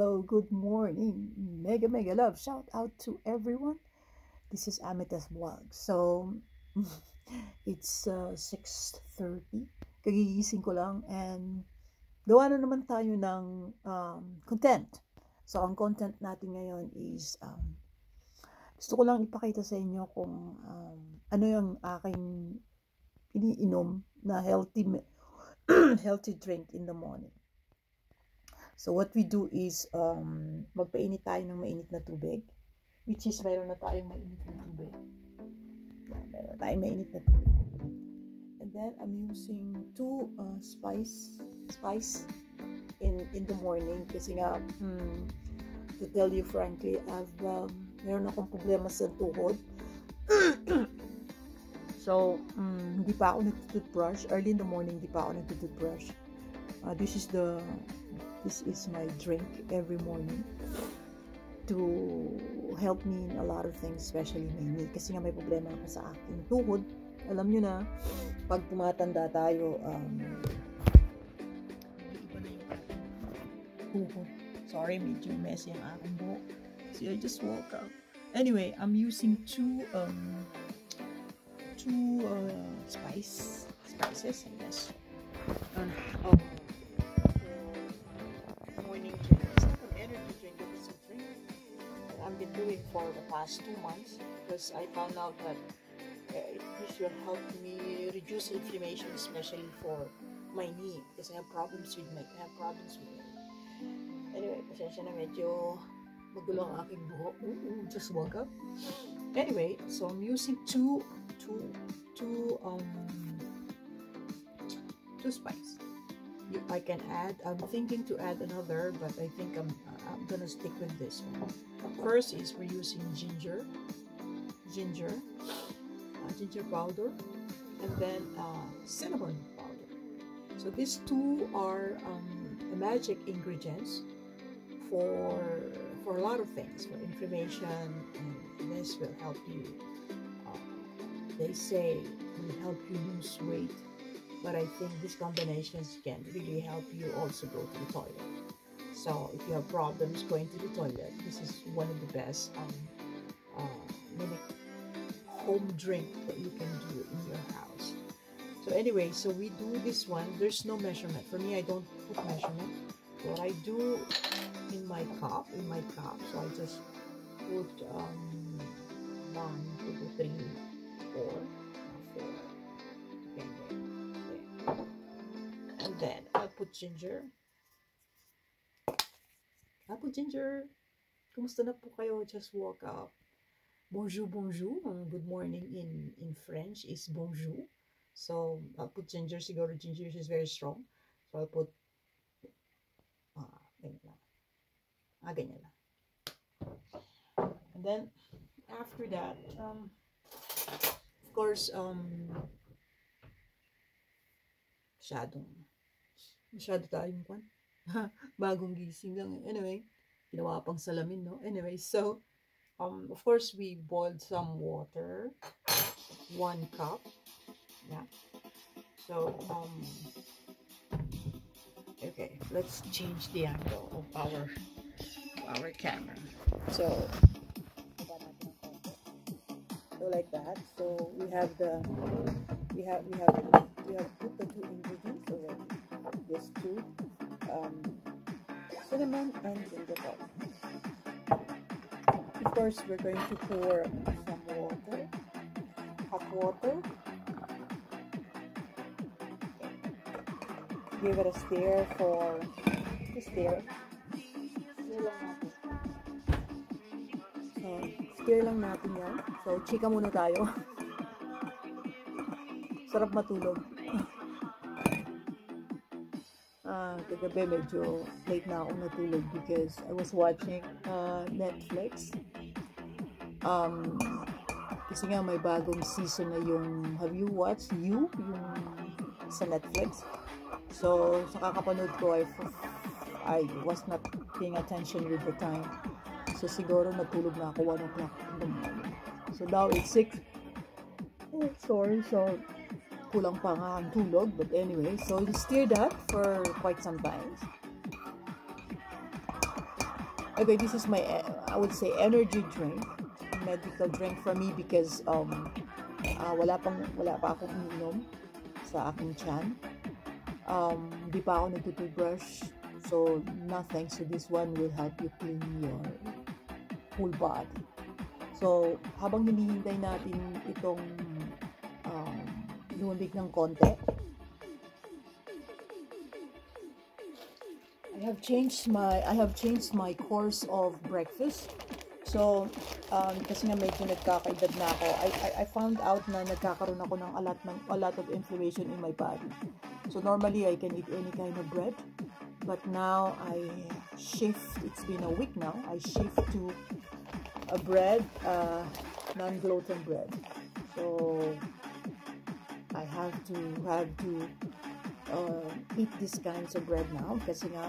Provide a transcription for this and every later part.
Hello, good morning. Mega love. Shout out to everyone. This is Amita's vlog. So, it's 6:30. Kagigising ko lang and gawa na naman tayo ng content. So, ang content natin ngayon is gusto ko lang ipakita sa inyo kung ano yung aking iniinom na healthy healthy drink in the morning. So what we do is magpainit tayo ng mainit na tubig, which is mayroon na tayong mainit na tubig. Mayroon tayong mainit na tubig. And then I'm using 2 spice in the morning kasi nga to tell you frankly, meron akong problema sa tuhod. So hindi pa ako nagtutoothbrush. Early in the morning hindi pa ako nagtutoothbrush. This is my drink every morning to help me in a lot of things, especially my knee. Kasi nga may problema ako sa aking tuhod. Alam nyo na, pag tumatanda tayo, iba na yung tuhod. Sorry, medyo messy ang aking buhok. See, I just woke up. Anyway, I'm using two spices, I guess. Morning drink. It's like an energy drink. It's a drink that I've been doing for the past 2 months because I found out that this will help me reduce inflammation, especially for my knee because I have problems with my knee. Anyway, pasensya na medyo magulo ang aking buhok. Just woke up. Anyway, so I'm using two spices. I can add. I'm thinking to add another, but I think I'm gonna stick with this one. First is we're using ginger powder, and then cinnamon powder. So these two are the magic ingredients for a lot of things, for inflammation, and this will help you. They say it will help you lose weight. But I think these combinations can really help you also go to the toilet. So if you have problems going to the toilet, this is one of the best mini home drink that you can do in your house. So anyway, so we do this one. There's no measurement. For me, I don't put measurement. What I do in my cup, so I just put 1, 2, 3, 4. And then I'll put ginger. Kumusta na po kayo? Just woke up. Bonjour. Good morning in French is bonjour. So I'll put ginger. Siguro ginger is very strong. So I'll put ganyan lang. And then after that, of course, masyado tayong bagong gising lang. Anyway, ginawa pang salamin, no? Anyway, so of course we boiled some water, 1 cup. Yeah. So okay, let's change the angle of our camera. So like that. So we have put the 2 ingredients already. These 2 cinnamon and ginger powder. Of course, we're going to pour some water, hot water. Give it a stir Stir lang natin yan. So, chika muna tayo. Sarap matulog. Kagabi medyo late na ako natulog because I was watching Netflix. Kasi nga may bagong season na yung, have you watched You? Yung sa Netflix. So, sa kakapanood ko, I was not paying attention with the time. So, siguro natulog na ako 1 o'clock in the morning. So, now it's 6. Sorry. So, kulang pa nga ang tulog. But anyway, so you stir that for quite some time. Okay, this is my, I would say, energy drink, medical drink for me because wala pa akong ininom sa aking tiyan. Di pa ako nagtutubrush, so nothing. So this one will help you clean your whole body. So habang hinihintay natin itong lumamig ng konti, I have changed my course of breakfast. So kasi nga medyo nagkakaedad na ako, I found out na nagkakaroon ako ng a lot of inflammation in my body. So normally I can eat any kind of bread, but now I shift. It's been a week now. I shift to a bread, non-gluten bread. So I have to eat these kinds of bread now kasi nga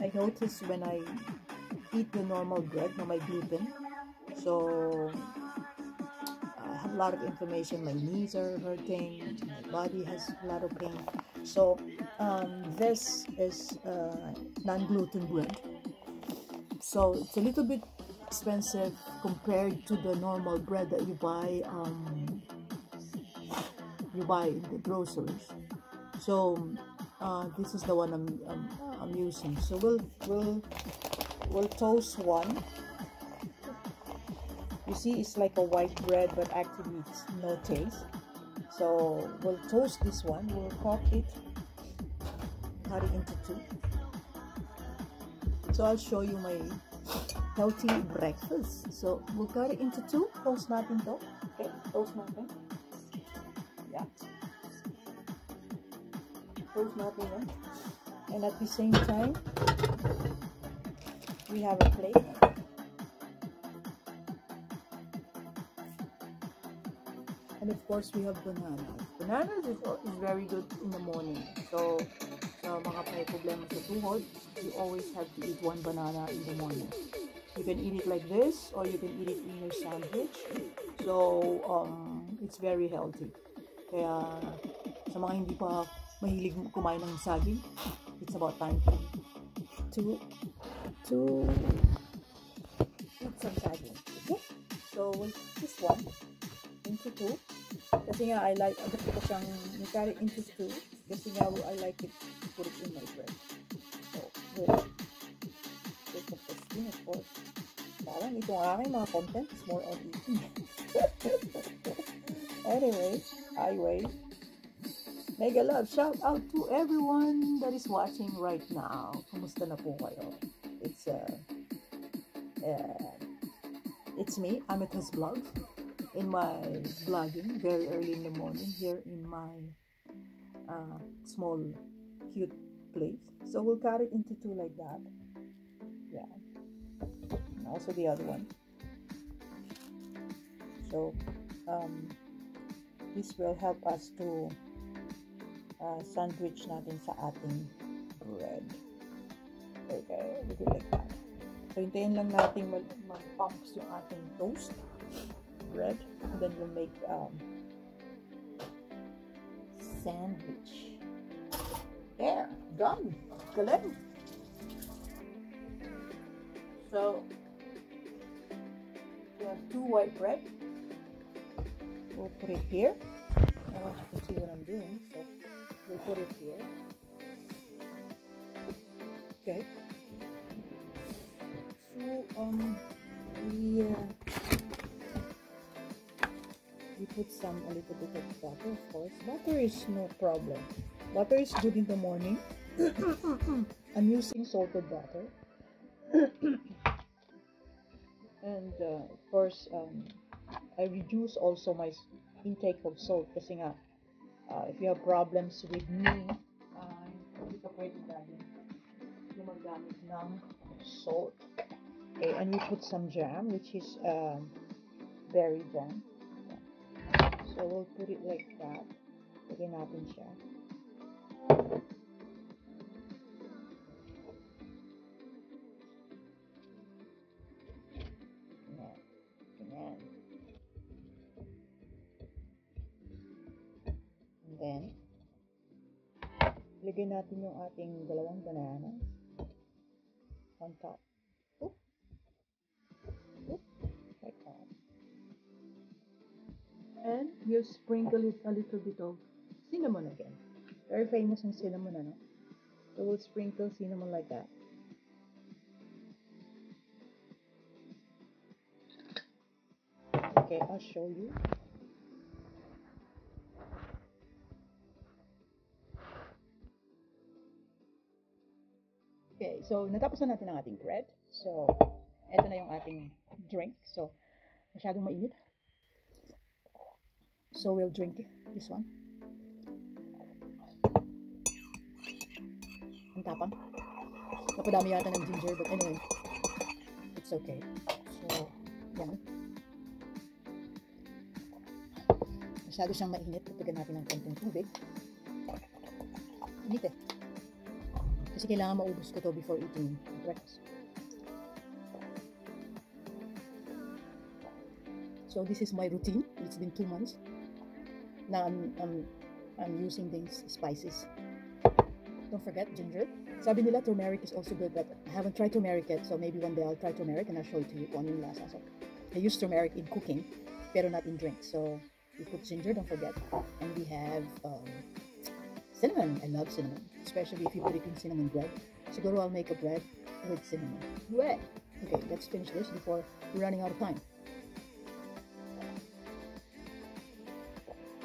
I notice when I eat the normal bread na may gluten, so I have a lot of inflammation. My knees are hurting, my body has a lot of pain. So this is non-gluten bread, so it's a little bit expensive compared to the normal bread that you buy in the groceries. So this is the one I'm using. So we'll toast one. You see, it's like a white bread, but actually it's no taste. So we'll toast this one. We'll cut it into two. So I'll show you my healthy breakfast. So we'll cut it into two. Toast natin to. Okay, toast natin. Yeah. Toast natin yan. And at the same time, we have a plate. And of course, we have bananas. Bananas is very good in the morning. So mga may problema sa tuhod, you always have to eat one banana in the morning. You can eat it like this, or you can eat it in your sandwich. So it's very healthy. Kaya sa mga hindi pa mahilig kumain ng saging, it's about time to eat some saging. Okay? So we'll put this one into two. Kasi nga gusto ko siyang carry into two. Kasi nga I like it to put it in my bread. So we'll take the skin, of course. Parang itong aking mga content is more on eating. Anyway, mega love shout out to everyone that is watching right now. Kumusta na po kayo? It's me, Amethyst Vlog, in my vlogging very early in the morning here in my small cute place. So we'll cut it into two like that. Yeah, and also the other one. So this will help us to sandwich natin sa ating bread. Okay, we do like that. So hintayin lang natin mag-pumps yung ating toast bread, and then we'll make sandwich. There, done. Galing. So we have two white bread. We'll put it here. I want you to see what I'm doing. So we'll put it here. Okay. So we put a little bit of butter, of course. Butter is no problem. Butter is good in the morning. I'm using salted butter. And of course, I reduce also my intake of salt kasi nga if you have problems with me, hindi ka pwede gumagamit ng salt. Okay, and we put some jam, which is berry jam. So we'll put it like that. Lagyan natin siya. Ayan. And then, lagyan natin yung ating dalawang bananas on top. And we'll sprinkle it a little bit of cinnamon again. Very famous in cinnamon, ano? So we'll sprinkle cinnamon like that. Okay, I'll show you. Okay, so natapos na natin ang ating bread. So, eto na yung ating drink. So, masyadong mainit. So, we'll drink this one. Ang tapang. Napadami yata ng ginger, but anyway, it's okay. So, yan. Masyado siyang mainit. Tatigan natin ng konting tubig. Init eh. Kasi kailangan maubos ko to before eating breakfast. So this is my routine. It's been 2 months. Now I'm using these spices. Don't forget ginger. Sabi nila turmeric is also good, but I haven't tried turmeric yet. So maybe one day I'll try turmeric and I'll show it to you kung ano yung lasa. So I use turmeric in cooking, pero not in drinks. So we put ginger, don't forget. And we have cinnamon. I love cinnamon, especially if you put it in cinnamon bread. Siguro I'll make a bread with cinnamon. Bread. Okay, let's finish this before we're running out of time.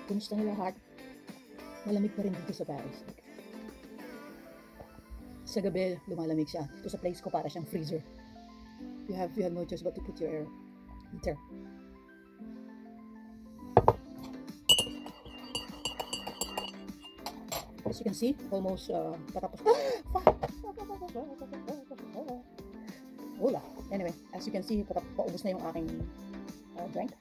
Kumusta na lahat? Malamig pa rin dito sa Paris. Sa gabi, lumalamig siya. Dito sa place ko para siyang freezer. You have no choice but to put your air heater. As you can see, almost patapos. Wala. Anyway, as you can see, paubos na yung aking drink.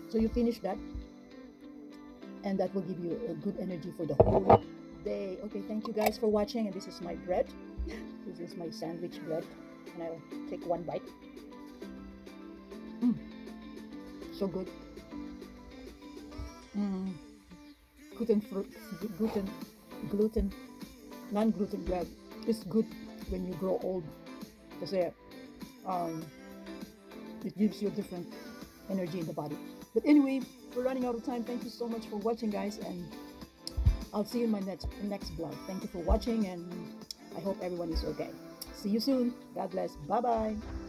So you finish that, and that will give you a good energy for the whole day. Okay, thank you guys for watching, and this is my bread. This is my sandwich bread, and I'll take one bite. So good. Non-gluten bread is good when you grow old, kasi it gives you a different energy in the body. But anyway, we're running out of time. Thank you so much for watching, guys, and I'll see you in my next vlog. Thank you for watching, and I hope everyone is okay. See you soon. God bless. Bye bye.